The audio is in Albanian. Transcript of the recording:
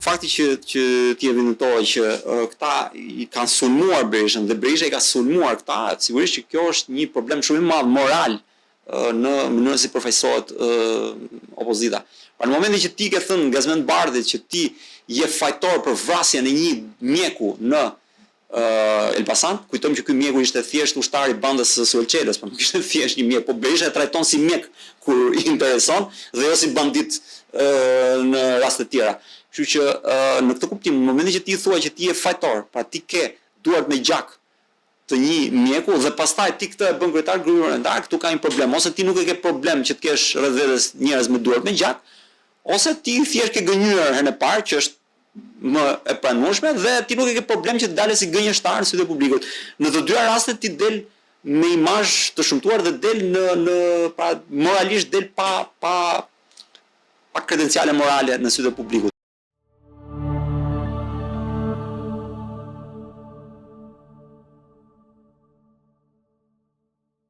fakti që ti e evidentohe që këta i kanë sulmuar Berishën dhe Berisha i ka sulmuar këta, sigurisht që kjo është një problem shumë i madh moral në mënyrën si përfaqësohet opozita. Pra në momentin që ti ke thënë Gazmend Bardhit që ti je fajtor për vrasjen e një mjeku në Elbasan, kujtojmë që ky mjeku ishte thjesht ushtar i bandës së Suelçelës, por nuk ishte thjesht një mjek, po Berisha e trajton si mjek kur i intereson dhe jo si bandit në raste të tjera. Kështu që në këtë kuptim, në momentin që ti thua që ti je fajtor, pra ti ke duart me gjak të një mjeku dhe pastaj ti këtë e bën kryetar kryetar, këtu ka një problem, ose ti nuk e ke problem që të kesh rreth vetes njerëz me duart me gjak, ose ti thjesht ke gënjur herën e parë që është më e pranueshme dhe ti nuk e ke problem që të dalësh si gënjeshtar në sytë e publikut. Në të dyja rastet ti del me imazh të shëmtuar dhe del pra moralisht del pa kredenciale morale në sytë e publikut.